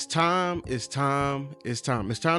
It's time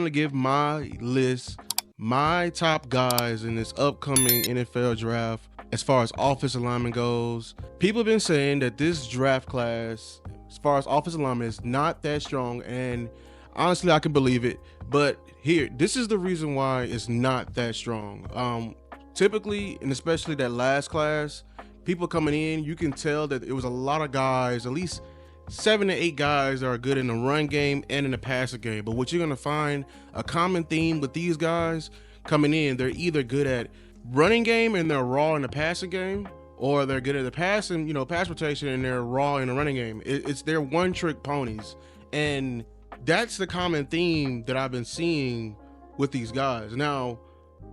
to give my list, my top guys in this upcoming NFL draft as far as offensive lineman goes. People have been saying that this draft class, as far as offensive lineman, is not that strong, and honestly, I can believe it. But here, this is the reason why it's not that strong. Typically, and especially that last class, people coming in, you can tell that it was a lot of guys, at least 7 to 8 guys that are good in the run game and in the passing game. But what you're going to find, a common theme with these guys coming in, they're either good at running game and they're raw in the passing game, or they're good at the passing, pass protection, and they're raw in the running game. It's their one-trick ponies. And that's the common theme that I've been seeing with these guys. Now,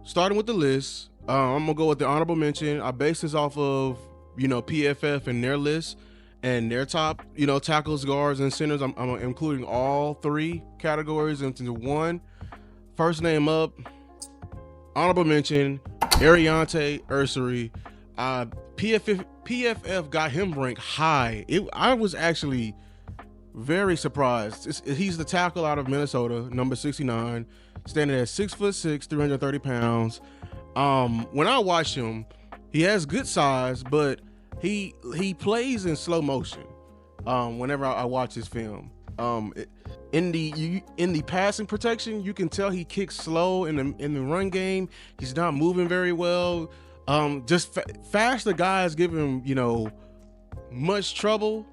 starting with the list, I'm going to go with the honorable mention. I base this off of, PFF and their list and their top, tackles, guards, and centers. I'm including all 3 categories into one. First name up, honorable mention, Ariante Ursary. PFF got him ranked high. I was actually very surprised. He's the tackle out of Minnesota, number 69, standing at 6'6", 330 pounds. When I watch him, he has good size, but he plays in slow motion. Whenever I watch his film, in the passing protection, you can tell he kicks slow. In the run game, he's not moving very well. Just faster guys give him, much trouble,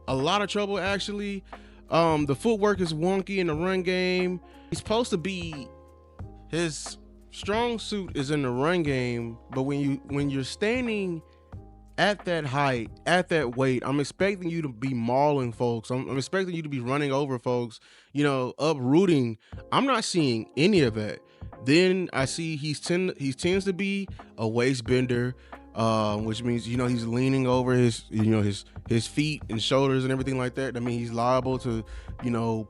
a lot of trouble actually. The footwork is wonky in the run game. He's supposed to be, his strong suit is in the run game, but when you're standing at that height, at that weight, I'm expecting you to be mauling folks. I'm expecting you to be running over folks, uprooting. I'm not seeing any of that. Then I see he tends to be a waist bender, which means he's leaning over his his feet and shoulders and everything like that. I mean, he's liable to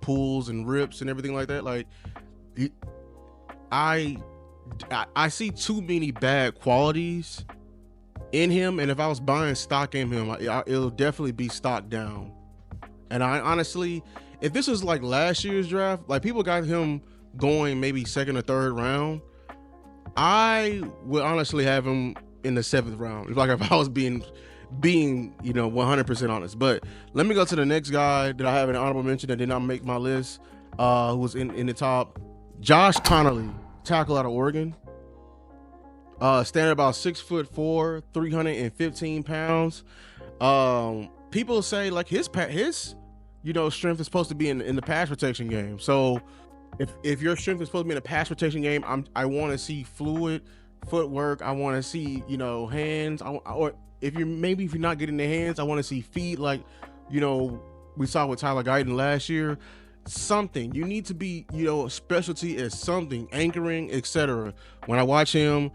pulls and rips and everything like that. Like, I see too many bad qualities in him, and if I was buying stock in him, it'll definitely be stock down. And I honestly, if this was like last year's draft, like people got him going maybe 2nd or 3rd round, I would honestly have him in the 7th round. Like if I was being 100% honest. But let me go to the next guy that I have an honorable mention that did not make my list, who was in the top. Josh Connolly, tackle out of Oregon. Standing about 6'4", 315 pounds. People say like his strength is supposed to be in the pass protection game. So if your strength is supposed to be in the pass protection game, I want to see fluid footwork. I want to see hands. Or if you're not getting the hands, I want to see feet. Like we saw with Tyler Guyton last year. Something you need to be specialty is something, anchoring, etc. When I watch him,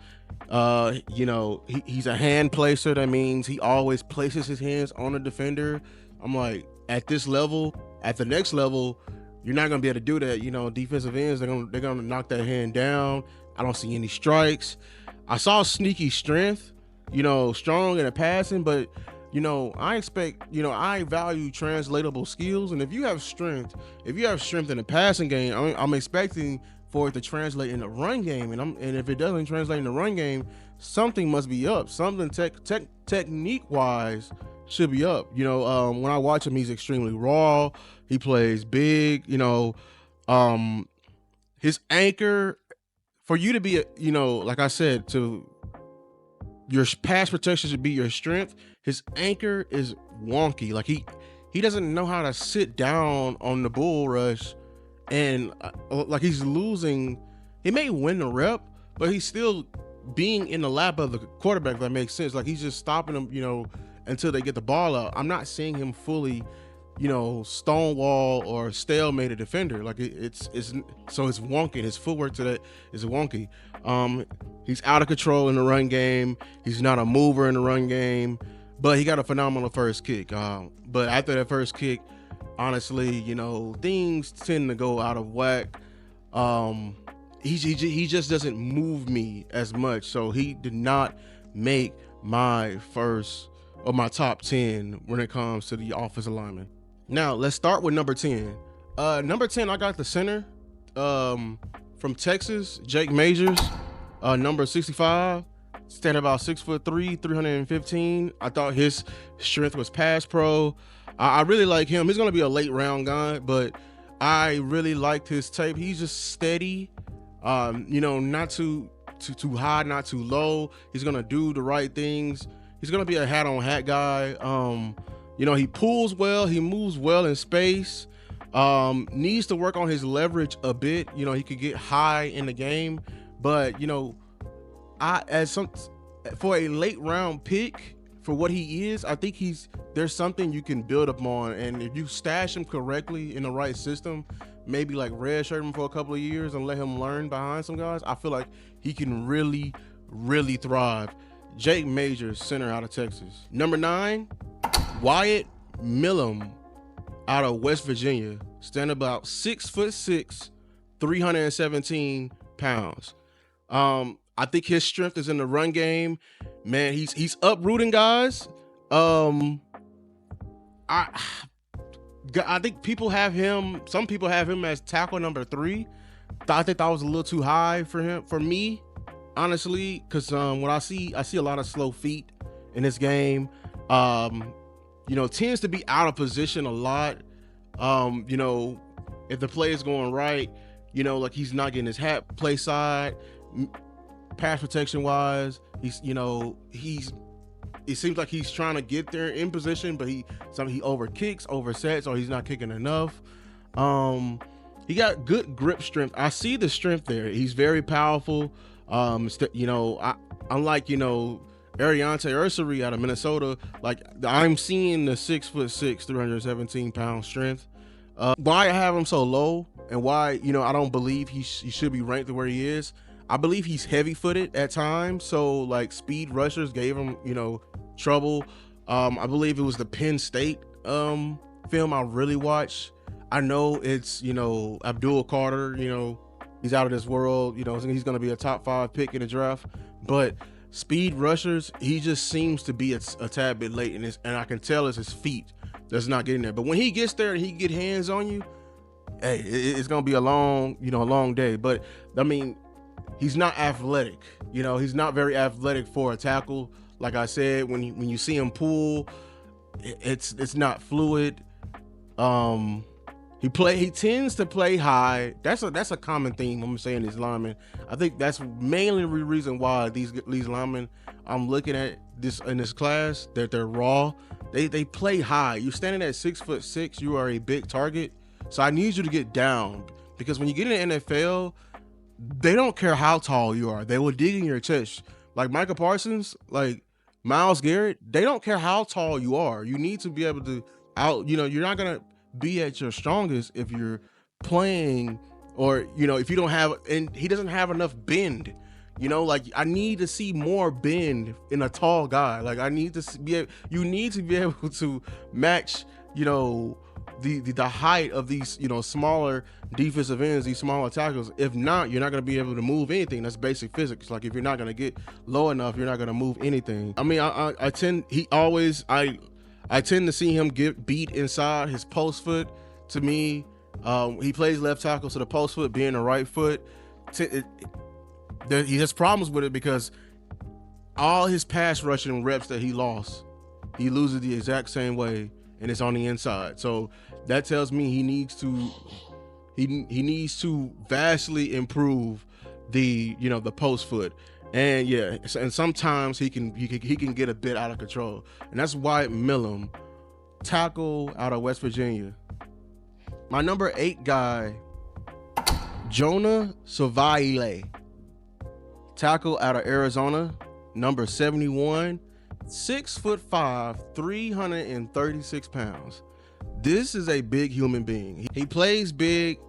he's a hand placer. That means he always places his hands on the defender. I'm like, at this level, at the next level, you're not gonna be able to do that. Defensive ends, they're gonna knock that hand down. I don't see any strikes. I saw sneaky strength, strong in the passing, but I expect, I value translatable skills. And if you have strength in the passing game, I'm expecting for it to translate in the run game. And if it doesn't translate in the run game, something must be up. Something technique wise should be up. When I watch him, he's extremely raw. He plays big, his anchor, for you to be like I said, your pass protection should be your strength. His anchor is wonky. Like he doesn't know how to sit down on the bull rush, and like he's losing. He may win the rep, but he's still being in the lap of the quarterback. If that makes sense. Like he's just stopping them, until they get the ball out. I'm not seeing him fully, stonewall or stalemate a defender. Like it's wonky. His footwork to that is wonky. He's out of control in the run game. He's not a mover in the run game, but he got a phenomenal first kick. But after that first kick, honestly, things tend to go out of whack. He just doesn't move me as much. So he did not make my first or my top 10 when it comes to the offensive lineman. Now let's start with number 10. Number 10, I got the center from Texas, Jake Majors, number 65, stand about 6'3", 315. I thought his strength was pass pro. I really like him. He's gonna be a late round guy, but I really liked his tape. He's just steady, not too high, not too low. He's gonna do the right things. He's gonna be a hat on hat guy. He pulls well, he moves well in space. Needs to work on his leverage a bit. He could get high in the game, but for a late round pick for what he is, I think there's something you can build upon, and if you stash him correctly in the right system, maybe like redshirt him for a couple of years and let him learn behind some guys, I feel like he can really, really thrive. Jake Majors, center out of Texas. Number 9, Wyatt Millum out of West Virginia, stand about 6'6", 317 pounds. I think his strength is in the run game. Man, he's uprooting guys. I think some people have him as tackle number 3. I think that was a little too high for me, honestly, because what I see a lot of slow feet in this game. Tends to be out of position a lot. If the play is going right, like he's not getting his hat play side, pass protection wise. It seems like he's trying to get there in position, but he overkicks, oversets, or he's not kicking enough. He got good grip strength. I see the strength there. He's very powerful. Unlike Ariante Ursary out of Minnesota, like I'm seeing the 6'6", 317 pound strength. Why I have him so low, and why I don't believe he should be ranked where he is. I believe he's heavy footed at times, so like speed rushers gave him trouble. I believe it was the Penn State film I really watched. I know it's Abdul Carter, he's out of this world, he's going to be a top 5 pick in the draft, but speed rushers, he just seems to be a tad bit late, and I can tell it's his feet that's not getting there. But when he gets there and he get hands on you, hey, it's gonna be a long day. But I mean, he's not athletic. He's not very athletic for a tackle. Like I said, when you see him pull, it's not fluid. He tends to play high. That's a common theme I'm saying these linemen. I think that's mainly the reason why these linemen I'm looking at in this class, that they're raw. They play high. You're standing at 6'6", you are a big target. So I need you to get down, because when you get in the NFL, they don't care how tall you are. They will dig in your chest. Like Micah Parsons, like Myles Garrett, they don't care how tall you are. You need to be able to you're not gonna be at your strongest if you're playing, or if you don't have, and he doesn't have enough bend. Like I need to see more bend in a tall guy. Like you need to be able to match the height of these smaller defensive ends, these smaller tackles. If not, you're not going to be able to move anything. That's basic physics. Like if you're not going to get low enough, you're not going to move anything. I mean, I tend to see him get beat inside his post foot. To me, he plays left tackle, so the post foot being the right foot, he has problems with it, because all his pass rushing reps that he lost, he loses the exact same way, and it's on the inside. So that tells me he needs to vastly improve the post foot. And yeah, and sometimes he can get a bit out of control. And that's Wyatt Millum, tackle out of West Virginia. My number 8 guy, Jonah Savaile, tackle out of Arizona, number 71, 6'5", 336 pounds. This is a big human being. He plays big.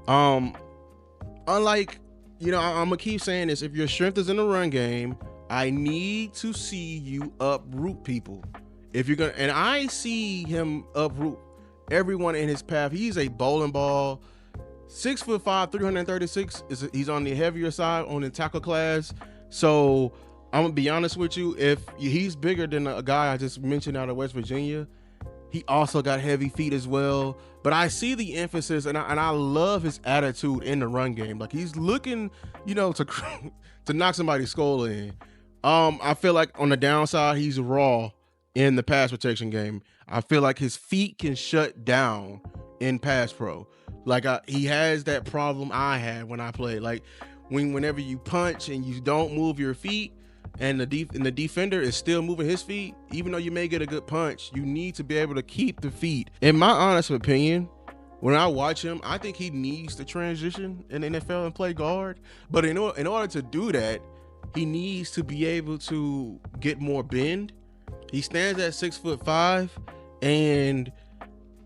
Unlike, I'm gonna keep saying this, if your strength is in the run game, I need to see you uproot people. And I see him uproot everyone in his path. He's a bowling ball. 6'5", 336 he's on the heavier side on the tackle class. So I'm gonna be honest with you, if he's bigger than a guy I just mentioned out of West Virginia, He also got heavy feet as well. But I see the emphasis, and I love his attitude in the run game. Like, he's looking, to to knock somebody's skull in. I feel like on the downside, he's raw in the pass protection game. I feel like his feet can shut down in pass pro. Like, he has that problem I had when I played. Like, whenever you punch and you don't move your feet, and the defender is still moving his feet, even though you may get a good punch, you need to be able to keep the feet. In my honest opinion, when I watch him, I think he needs to transition in the NFL and play guard. But in order to do that, he needs to be able to get more bend. He stands at 6'5", and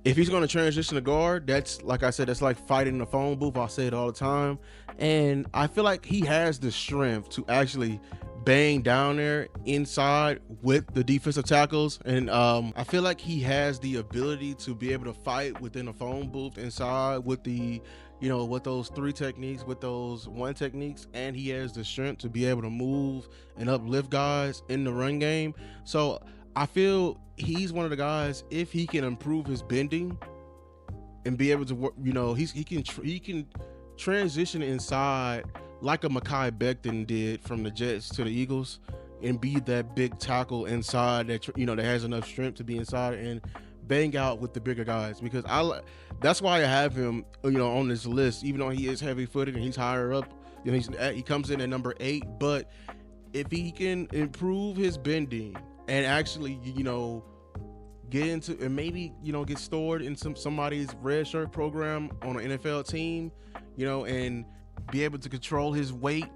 if he's going to transition to guard, that's, like I said, that's like fighting in the phone booth. I say it all the time. And I feel like he has the strength to actually bang down there inside with the defensive tackles. And I feel like he has the ability to be able to fight within a phone booth inside with the, with those 3 techniques, with those 1 techniques. And he has the strength to be able to move and uplift guys in the run game. So I feel he's one of the guys, if he can improve his bending and be able to work, he can transition inside like a Mekhi Becton did from the Jets to the Eagles, and be that big tackle inside that that has enough strength to be inside and bang out with the bigger guys. Because that's why I have him on this list, even though he is heavy footed and he's higher up. He comes in at number 8, but if he can improve his bending and actually, get into, and maybe, get stored in somebody's red shirt program on an NFL team, and be able to control his weight.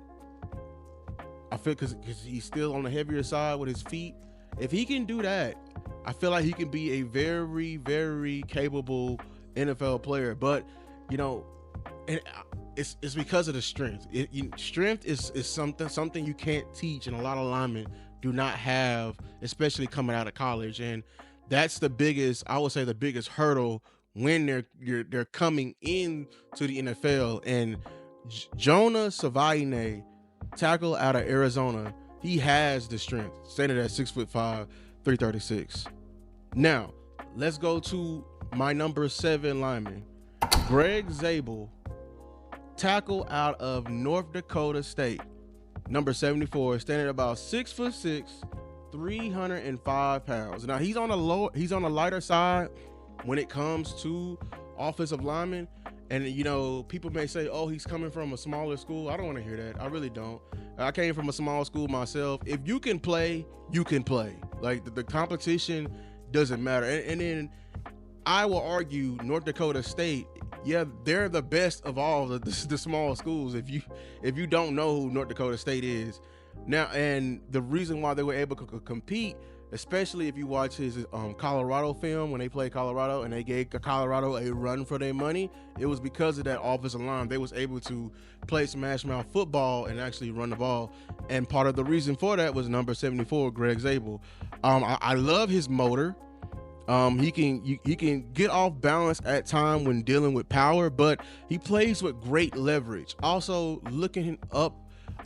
I feel because he's still on the heavier side with his feet. If he can do that, I feel like he can be a very, very capable NFL player. But, and it's because of the strength. Strength is something you can't teach, and a lot of linemen do not have, especially coming out of college. And that's the biggest hurdle when they're coming in to the NFL. And Jonah Savaiine, tackle out of Arizona, he has the strength, standing at 6'5", 336. Now, let's go to my number 7 lineman, Greg Zabel, tackle out of North Dakota State, number 74, standing at about 6'6", 305 pounds. Now, he's on the lighter side when it comes to offensive linemen. And, people may say, oh, he's coming from a smaller school. I don't want to hear that. I really don't. I came from a small school myself. If you can play, you can play. Like, the competition doesn't matter. And then I will argue North Dakota State, yeah, they're the best of all the small schools. If you don't know who North Dakota State is. Now, and the reason why they were able to compete, especially if you watch his Colorado film, when they played Colorado and they gave Colorado a run for their money, it was because of that offensive line. They was able to play smash mouth football and actually run the ball. And part of the reason for that was number 74, Greg Zabel. I love his motor. He can get off balance at time when dealing with power, but he plays with great leverage. Also, looking up,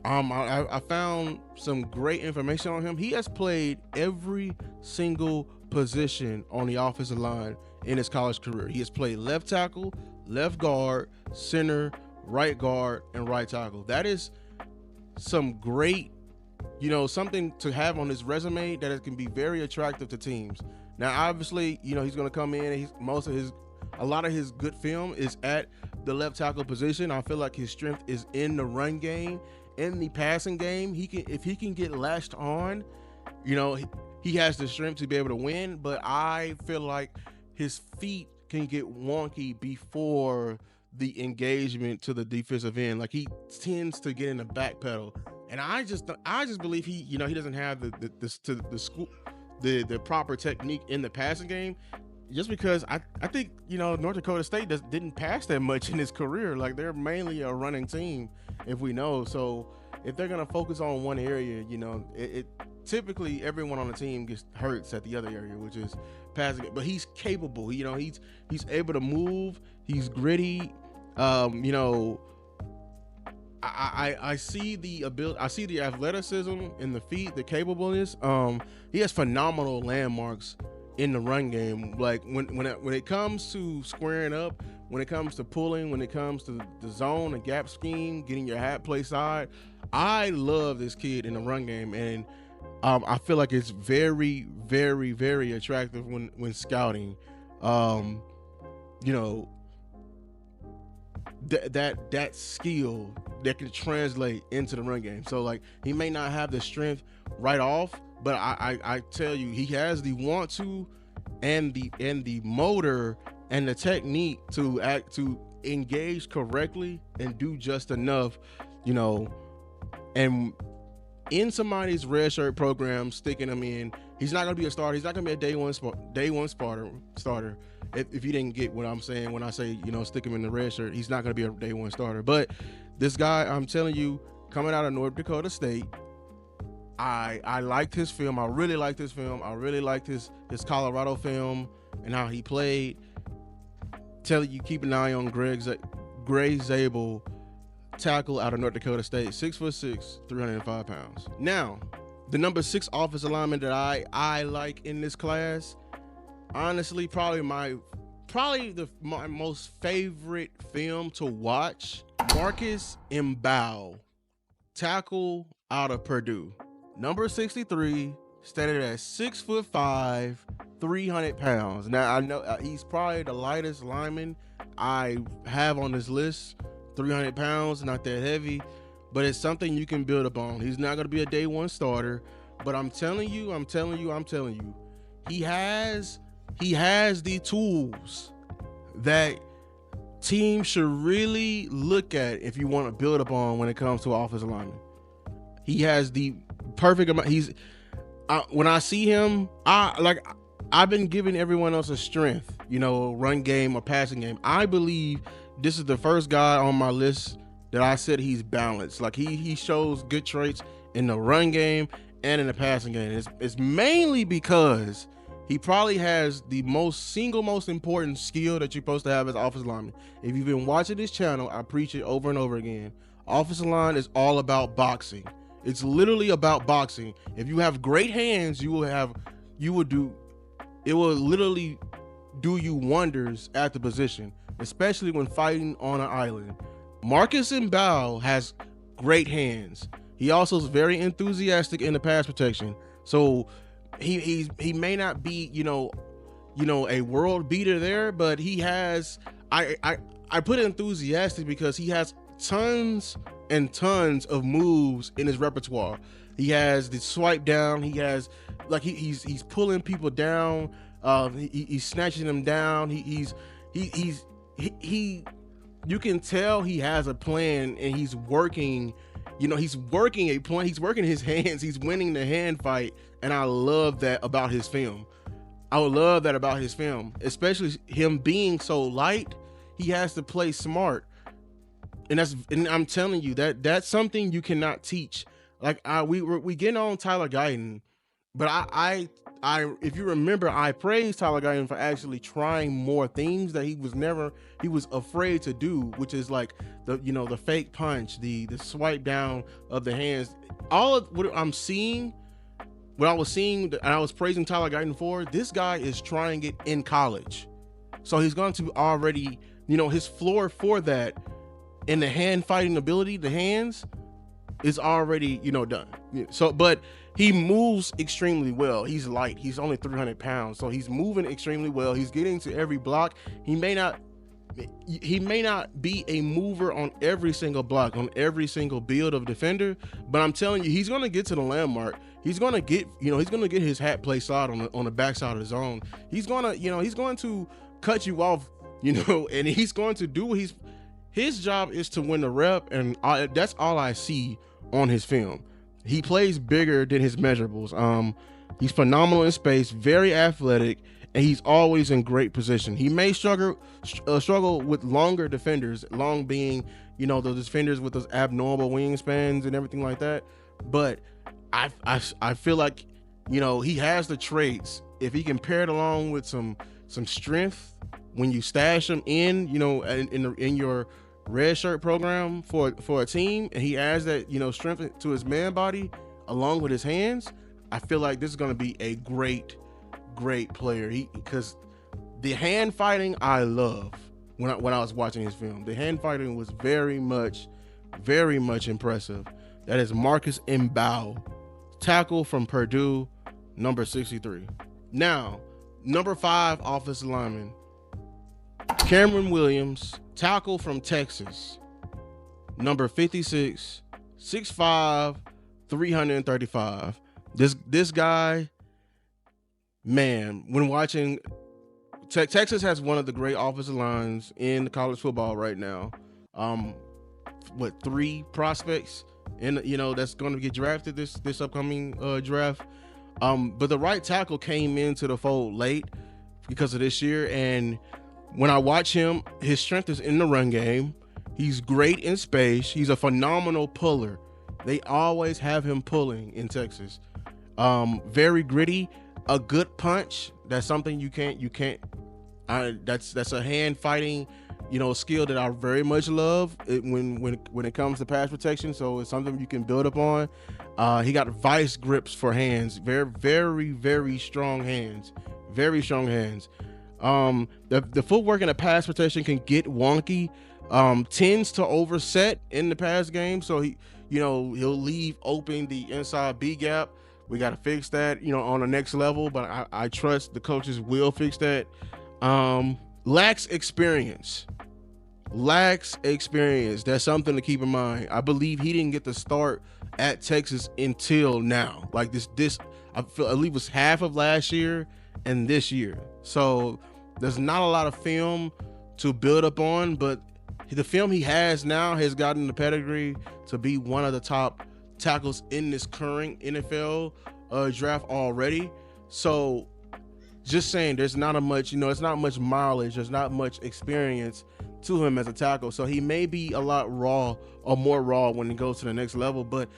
I found some great information on him. He has played every single position on the offensive line in his college career. He has played left tackle, left guard, center, right guard, and right tackle. That is some great, something to have on his resume that it can be very attractive to teams. Now, obviously, he's going to come in and a lot of his good film is at the left tackle position. I feel like his strength is in the run game. In the passing game, if he can get latched on, he has the strength to be able to win. But I feel like his feet can get wonky before the engagement to the defensive end. Like, he tends to get in the back pedal, and I just believe he doesn't have the proper technique in the passing game. Just because I think North Dakota State didn't pass that much in his career. Like, they're mainly a running team, if we know. So if they're gonna focus on one area, it typically everyone on the team gets hurts at the other area, which is passing. But he's capable. He's able to move. He's gritty. I see the ability. I see the athleticism in the feet, the capableness. He has phenomenal landmarks in the run game. Like when it comes to squaring up, when it comes to pulling, when it comes to the zone, the gap scheme, getting your hat play side, I love this kid in the run game, and I feel like it's very, very, very attractive when scouting. Um, you know, that skill that can translate into the run game. So like he may not have the strength right off, but I tell you, he has the want to and the motor and the technique to engage correctly and do just enough, you know, and in somebody's red shirt program, sticking him in, he's not going to be a starter. He's not going to be a day one starter. If you didn't get what I'm saying when I say, you know, stick him in the red shirt, he's not going to be a day one starter. But this guy, I'm telling you, coming out of North Dakota State, I liked his film. I really liked his film. I really liked his Colorado film and how he played. Telling you, keep an eye on Gray Zabel, tackle out of North Dakota State, 6'6", 305 pounds. Now, the number 6 offensive lineman that I like in this class, honestly, probably my most favorite film to watch, Marcus Mbow, tackle out of Purdue, number 63, standing at 6'5", 300 pounds. Now I know he's probably the lightest lineman I have on this list. 300 pounds, not that heavy, but it's something you can build upon. He's not going to be a day one starter, but I'm telling you, he has the tools that teams should really look at if you want to build upon when it comes to offensive lineman. He has the perfect amount. When I see him, I've been giving everyone else a strength, you know, run game or passing game. I believe this is the first guy on my list that I said he's balanced. Like he shows good traits in the run game and in the passing game. It's mainly because he probably has the most important skill that you're supposed to have as offensive lineman. If you've been watching this channel, I preach it over and over again. Offensive line is all about boxing. It's literally about boxing. If you have great hands, it will literally do you wonders at the position, especially when fighting on an island. Marcus Mbow has great hands. He also is very enthusiastic in the pass protection. So he may not be, you know, a world beater there, but he has, I put enthusiastic because he has tons and tons of moves in his repertoire. He has the swipe down. He has, like, he's pulling people down. He's snatching them down. He you can tell he has a plan, and he's working, you know, he's working a plan. He's working his hands. He's winning the hand fight. And I love that about his film. I would love that about his film, especially him being so light. He has to play smart. And I'm telling you, that's something you cannot teach. Like we getting on Tyler Guyton, but I if you remember, I praised Tyler Guyton for actually trying more things that he was afraid to do, which is like the fake punch, the swipe down of the hands. All of what I was seeing, and I was praising Tyler Guyton for, this guy is trying it in college. So he's going to already, his floor for that and the hand fighting ability, the hands, is already, done. So, but he moves extremely well. He's light. He's only 300 pounds. So he's moving extremely well. He's getting to every block. He may not be a mover on every single block, on every single build of defender, but I'm telling you, he's going to get to the landmark. He's going to get, he's going to get his hat play side on the backside of the zone. He's going to, he's going to cut you off, and he's going to do his job is to win the rep, and that's all I see on his film. He plays bigger than his measurables. He's phenomenal in space, very athletic, and he's always in great position. He may struggle with longer defenders, long being, those defenders with those abnormal wingspans and everything like that. But I feel like, he has the traits. If he can pair it along with some strength, when you stash him in your red shirt program for a team, and he adds that strength to his man body along with his hands, I feel like this is going to be a great great player. Because the hand fighting I love when I was watching his film. The hand fighting was very much impressive. That is Marcus Mbow, tackle from Purdue, number 63. Now, number 5 offensive lineman, Cameron Williams, tackle from Texas, number 56, 6'5", 335. This guy, man, when watching, Texas has one of the great offensive lines in college football right now. 3 prospects, and that's going to get drafted this upcoming draft. But the right tackle came into the fold late because of this year, and when I watch him, his strength is in the run game. He's great in space. He's a phenomenal puller. They always have him pulling in Texas. Very gritty, a good punch. That's something you can't. That's a hand fighting, skill that I very much love when it comes to pass protection. So it's something you can build up on. He got vice grips for hands. Very strong hands. Very strong hands. The footwork in the pass protection can get wonky. Tends to overset in the pass game. So he'll leave open the inside B gap. We got to fix that, on the next level. But I trust the coaches will fix that. Lacks experience. That's something to keep in mind. I believe he didn't get the start at Texas until now. Like this I believe was half of last year and this year. So there's not a lot of film to build up on, but the film he has now has gotten the pedigree to be one of the top tackles in this current NFL draft already. So just saying, there's not it's not much mileage, there's not much experience to him as a tackle. So he may be a lot raw or more raw when he goes to the next level, but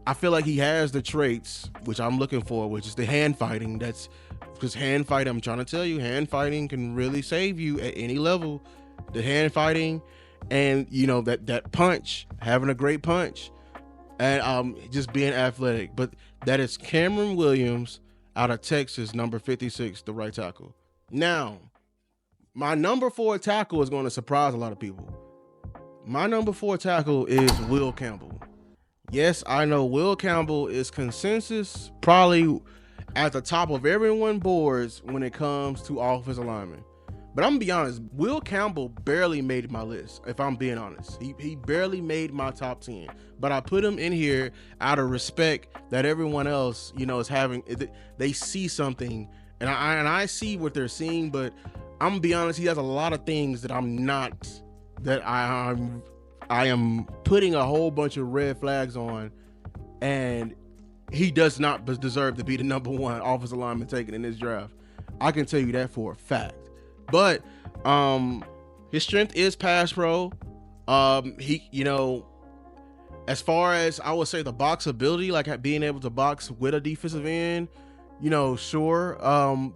I feel like he has the traits which I'm looking for, which is the hand fighting. That's because hand fighting, I'm trying to tell you, hand fighting can really save you at any level. The hand fighting and that punch, having a great punch, and just being athletic. But that is Cameron Williams out of Texas, number 56, the right tackle. Now, my number 4 tackle is going to surprise a lot of people. My number 4 tackle is Will Campbell. Yes, I know Will Campbell is consensus, probably at the top of everyone's boards when it comes to offensive linemen. But I'm gonna be honest, Will Campbell barely made my list, if I'm being honest. He barely made my top 10. But I put him in here out of respect that everyone else, is having. They see something, and I see what they're seeing. But I'm gonna be honest, he has a lot of things that I'm not. That I am putting a whole bunch of red flags on, and he does not deserve to be the number 1 offensive lineman taken in this draft. I can tell you that for a fact. But his strength is pass pro. He, as far as I would say the box ability, like being able to box with a defensive end, sure.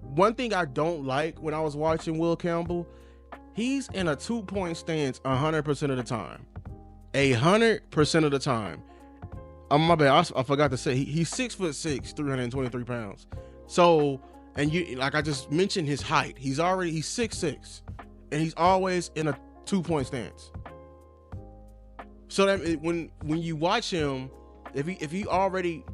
One thing I don't like when I was watching Will Campbell, he's in a 2-point stance 100% of the time. 100% of the time. My bad, I forgot to say he's 6'6", 323 pounds. So, and like I just mentioned his height, he's 6'6", and he's always in a 2-point stance. So that when you watch him, if he already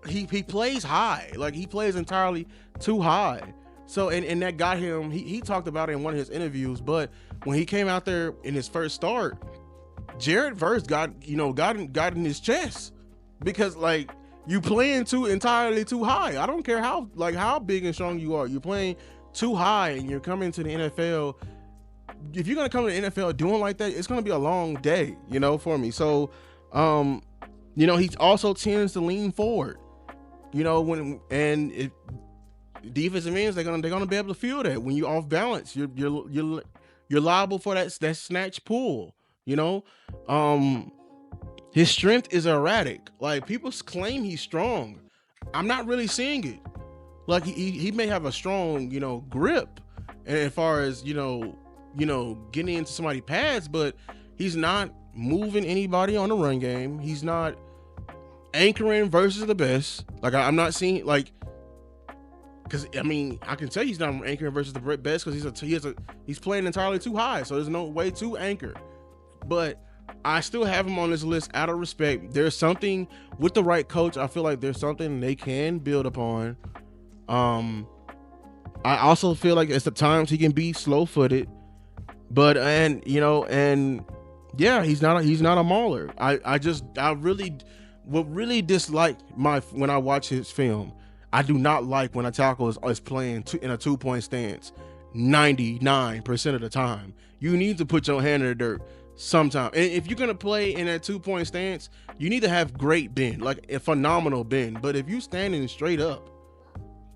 he plays high, like he plays entirely too high. So and that got him. He talked about it in one of his interviews. But when he came out there in his first start, Jared Verse got in his chest because like you playing entirely too high. I don't care how big and strong you are. You're playing too high and you're coming to the NFL. If you're gonna come to the NFL doing like that, it's gonna be a long day, for me. So, he also tends to lean forward, if defensive ends, they're gonna be able to feel that when you're off balance, you're liable for that snatch pull. His strength is erratic. Like people claim he's strong. I'm not really seeing it. Like he may have a strong, grip, and as far as getting into somebody's pads, but he's not moving anybody on the run game. He's not anchoring versus the best. Like I'm not seeing Because I mean, I can tell he's not anchoring versus the best because he's playing entirely too high, so there's no way to anchor. But I still have him on this list out of respect. There's something with the right coach. I feel like there's something they can build upon. I also feel like at the times he can be slow-footed, but yeah, he's not a mauler. I really dislike when I watch his film. I do not like when a tackle is playing in a 2-point stance 99% of the time. You need to put your hand in the dirt sometime. And if you're gonna play in that 2-point stance, you need to have great bend, like a phenomenal bend. But if you standing straight up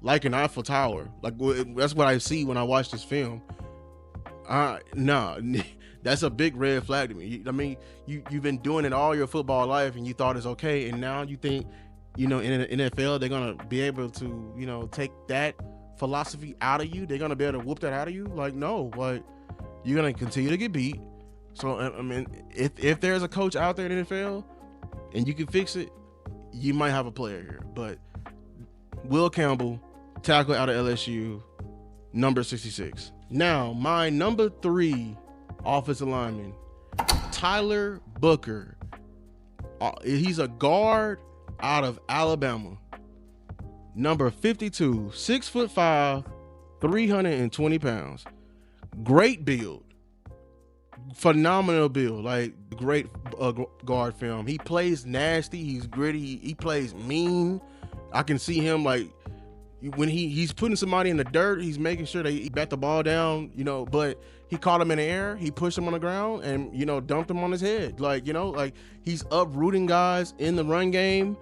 like an Eiffel Tower, like that's what I see when I watch this film. Nah, that's a big red flag to me. I mean, you've been doing it all your football life and you thought it's okay, and now you think, in the NFL they're gonna be able to, take that philosophy out of you. They're gonna be able to whoop that out of you. Like, no, but you're gonna continue to get beat. So I mean, if there's a coach out there in the NFL and you can fix it, you might have a player here. But Will Campbell, tackle out of LSU, number 66. Now, my number 3 offensive lineman, Tyler Booker. He's a guard out of Alabama, number 52, 6'5", 320 pounds. Great build, phenomenal build, like great guard film. He plays nasty, he's gritty, he plays mean. I can see him like when he's putting somebody in the dirt, he's making sure that he bat the ball down, but he caught him in the air, he pushed him on the ground and, dumped him on his head. Like he's uprooting guys in the run game.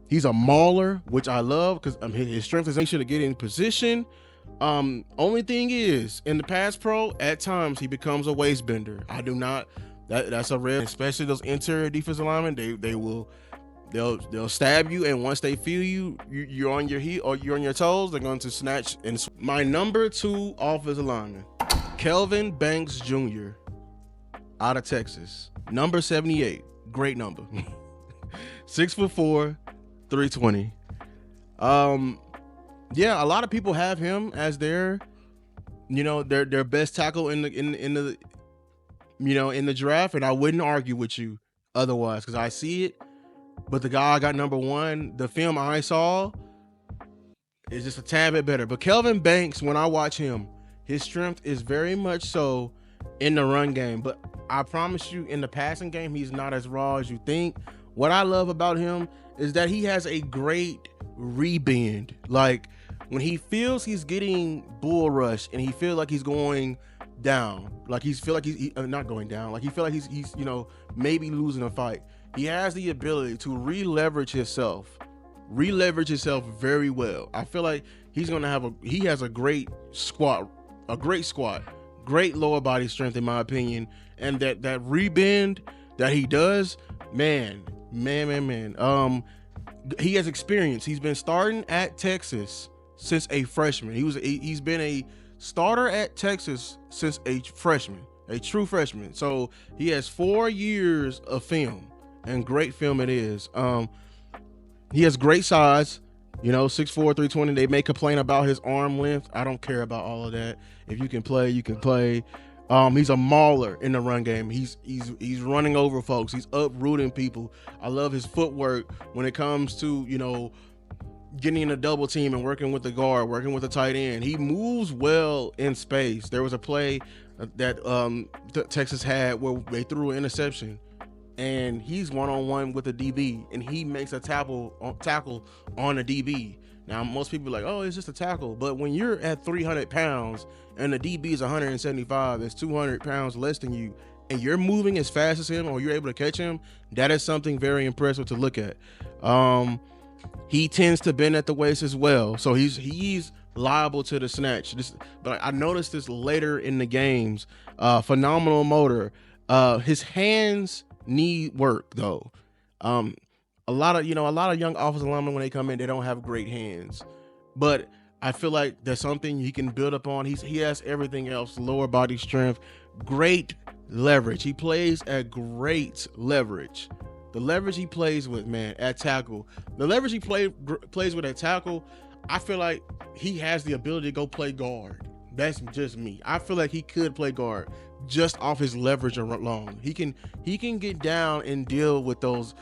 He's a mauler, which I love because his strength is to get in position. Only thing is, in the pass pro, at times he becomes a waist bender. I do not, that's a red, especially those interior defensive linemen, they'll stab you, and once they feel you're on your heel or you're on your toes, they're going to snatch. And my number 2 offensive lineman, Kelvin Banks Jr. out of Texas, number 78, great number, 6'4", 320. Yeah, a lot of people have him as their best tackle in the draft, and I wouldn't argue with you otherwise because I see it. But the guy I got number 1, the film I saw is just a tad bit better. But Kelvin Banks, when I watch him, his strength is very much so in the run game. But I promise you, in the passing game, he's not as raw as you think. What I love about him is that he has a great rebend. Like when he feels he's getting bull rush and he feels like he's going down, like he's not going down, like he feel like he's maybe losing a fight. He has the ability to re-leverage himself very well. I feel like he has a great squat, great lower body strength in my opinion, and that rebend that he does, man. He has experience. He's been starting at Texas since a freshman. He's been a starter at Texas since a freshman, a true freshman. So he has 4 years of film. And great film it is. He has great size, 6'4", 320. They may complain about his arm length. I don't care about all of that. If you can play, you can play. He's a mauler in the run game. He's running over folks. He's uprooting people. I love his footwork when it comes to, getting in a double team and working with the guard, working with the tight end. He moves well in space. There was a play that Texas had where they threw an interception, and he's one-on-one with a DB, and he makes a tackle on a DB. Now, most people are like, oh, it's just a tackle. But when you're at 300 pounds and the DB is 175, it's 200 pounds less than you, and you're moving as fast as him or you're able to catch him, that is something very impressive to look at. He tends to bend at the waist as well, so he's liable to the snatch. But I noticed this later in the games. Phenomenal motor. His hands need work though. A lot of young offensive linemen, when they come in, they don't have great hands, but I feel like there's something he can build upon. He has everything else: lower body strength, great leverage. He plays at great leverage. The leverage he plays with, man, at tackle, the leverage he plays with at tackle, I feel like he has the ability to go play guard. That's just me. I feel like he could play guard just off his leverage alone. He can get down and deal with those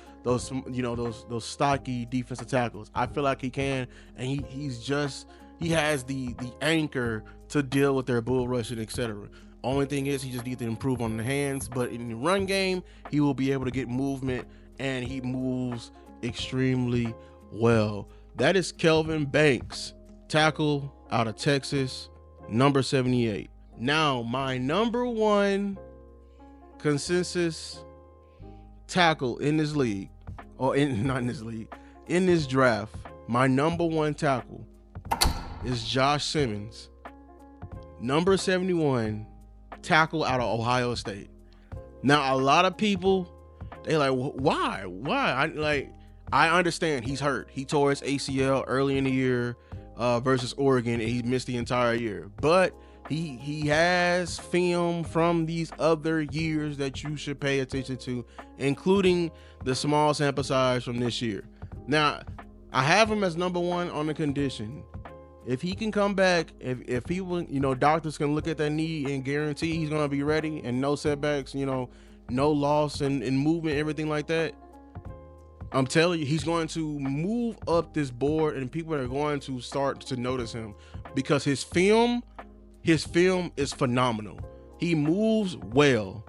stocky defensive tackles. I feel like he can, and he has the anchor to deal with their bull rushing, etc. Only thing is he just needs to improve on the hands, but in the run game, he will be able to get movement, and he moves extremely well. That is Kelvin Banks, tackle out of Texas, number 78. Now, my number one consensus tackle in this league, not in this league, in this draft, my number one tackle is Josh Simmons, number 71, tackle out of Ohio State. Now, a lot of people, they like, why? I understand he's hurt. He tore his ACL early in the year versus Oregon, and he missed the entire year. But he has film from these other years that you should pay attention to, including the small sample size from this year. Now, I have him as number one on the condition. If he can come back, if he will, doctors can look at that knee and guarantee he's gonna be ready and no setbacks, no loss in movement, everything like that. I'm telling you, he's going to move up this board, and people are going to start to notice him because his film is phenomenal. He moves well.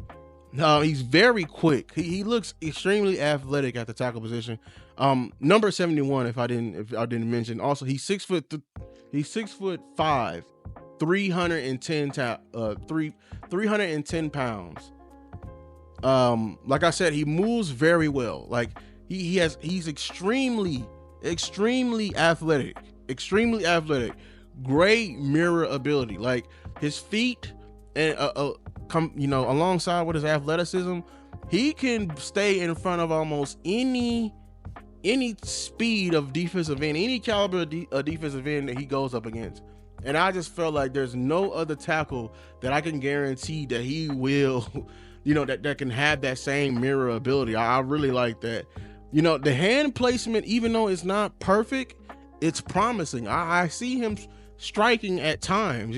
He's very quick. He looks extremely athletic at the tackle position. Number 71, if I didn't mention. Also, he's 6'5", 310 pounds. Like I said, he moves very well. Like he's extremely athletic, great mirror ability. Like his feet and alongside with his athleticism, he can stay in front of almost any speed of defensive end, any caliber of defensive end that he goes up against. And I just felt like there's no other tackle that I can guarantee that he will, that can have that same mirror ability. I really like that. The hand placement, even though it's not perfect, it's promising. I see him striking at times.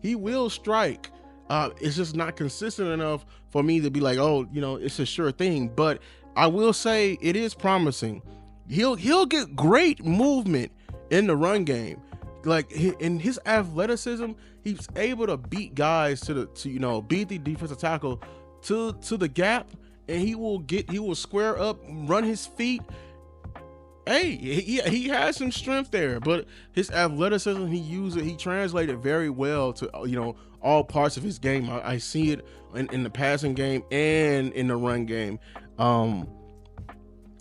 He will strike. It's just not consistent enough for me to be like, oh, it's a sure thing. But I will say it is promising. He'll get great movement in the run game. Like in his athleticism, he's able to beat guys beat the defensive tackle to the gap, and he will square up, run his feet. Hey, he has some strength there, but his athleticism, he translated very well to all parts of his game. I see it in the passing game and in the run game.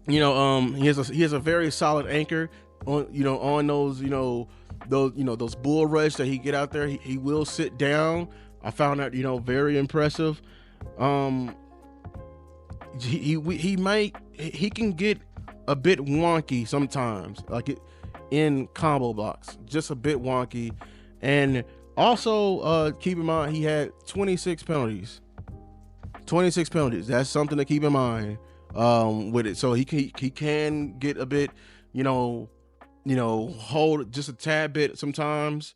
He has a very solid anchor on those bull rush that he get out there. He will sit down. I found that very impressive. He can get a bit wonky sometimes, like it in combo blocks, just a bit wonky. And also keep in mind, he had 26 penalties. That's something to keep in mind with it. So he can get a bit, hold just a tad bit sometimes.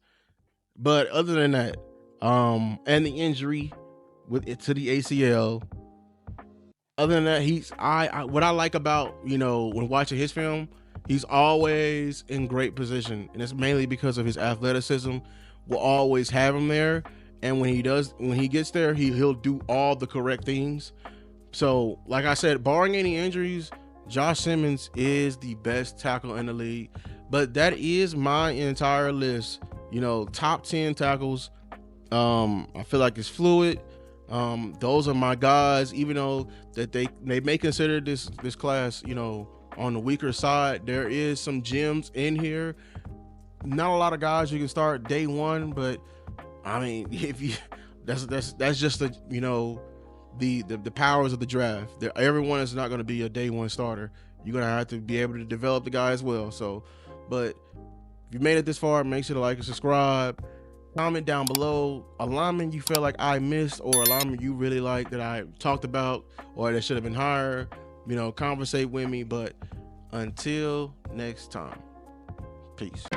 But other than that, and the injury with it to the ACL, other than that, what I like about, when watching his film, he's always in great position. And it's mainly because of his athleticism. Will always have him there. And when he gets there, he'll do all the correct things. So, like I said, barring any injuries, Josh Simmons is the best tackle in the league. But that is my entire list. Top 10 tackles. I feel like it's fluid. Those are my guys, even though that they may consider this class, on the weaker side. There is some gems in here. Not a lot of guys you can start day one, but I mean, if you that's just the powers of the draft. Everyone is not going to be a day one starter. You're going to have to be able to develop the guy as well. So, but if you made it this far, make sure to like and subscribe. Comment down below a lineman you feel like I missed, or a lineman you really like that I talked about, or that should have been higher. Conversate with me. But until next time, peace.